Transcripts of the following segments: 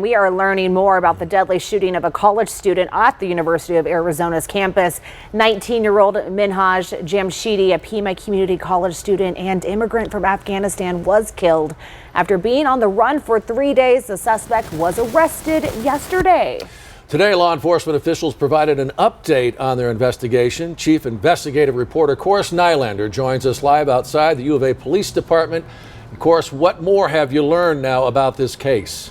We are learning more about the deadly shooting of a college student at the University of Arizona's campus. 19-year-old Minhaj Jamshidi, a Pima Community College student and immigrant from Afghanistan, was killed. After being on the run for 3 days, the suspect was arrested yesterday. Today, law enforcement officials provided an update on their investigation. Chief investigative reporter Course Nylander joins us live outside the U of A Police Department. Of course, what more have you learned now about this case?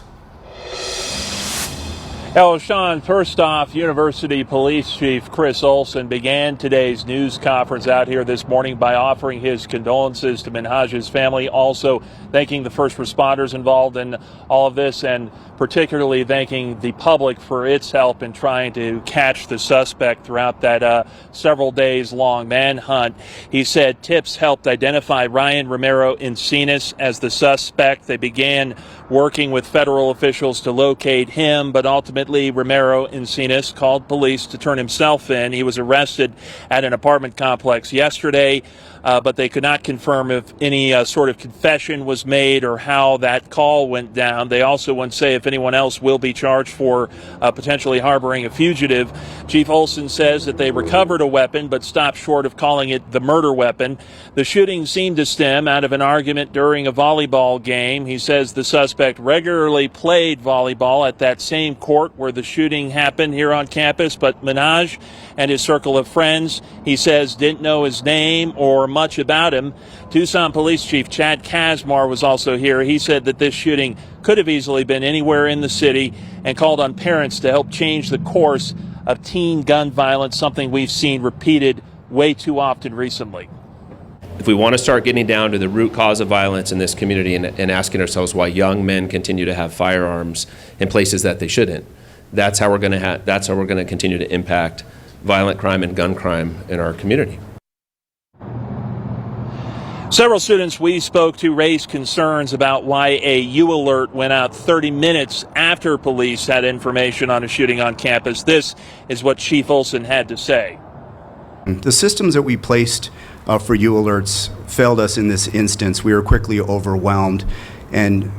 Well, Sean, first off, University Police Chief Chris Olson began today's news conference out here this morning by offering his condolences to Minhaj's family, also thanking the first responders involved in all of this, and particularly thanking the public for its help in trying to catch the suspect throughout that several days long manhunt. He said tips helped identify Ryan Romero Encinas as the suspect. They began working with federal officials to locate him, but ultimately Romero Encinas called police to turn himself in. He was arrested at an apartment complex yesterday, but they could not confirm if any sort of confession was made or how that call went down. They also won't say if anyone else will be charged for potentially harboring a fugitive. Chief Olson says that they recovered a weapon but stopped short of calling it the murder weapon. The shooting seemed to stem out of an argument during a volleyball game. He says the suspect regularly played volleyball at that same court where the shooting happened here on campus, but Minhaj and his circle of friends, he says, didn't know his name or much about him. Tucson Police Chief Chad Kazmar was also here. He said that this shooting could have easily been anywhere in the city and called on parents to help change the course of teen gun violence, something we've seen repeated way too often recently. If we want to start getting down to the root cause of violence in this community and asking ourselves why young men continue to have firearms in places that they shouldn't, that's how we're going to continue to impact violent crime and gun crime in our community. Several students we spoke to raised concerns about why a U alert went out 30 minutes after police had information on a shooting on campus. This is what Chief Olson had to say. The systems that we placed for U alerts failed us in this instance. We were quickly overwhelmed, and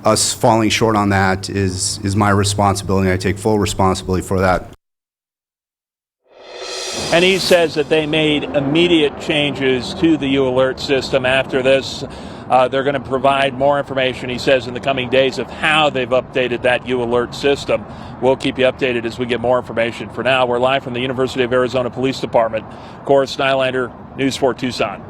us falling short on that is my responsibility. I take full responsibility for that. And he says that they made immediate changes to the U alert system after this. They're going to provide more information, he says, in the coming days of how they've updated that U alert system. We'll keep you updated as we get more information. For now, we're live from the University of Arizona Police Department. Course Nylander, News 4 Tucson.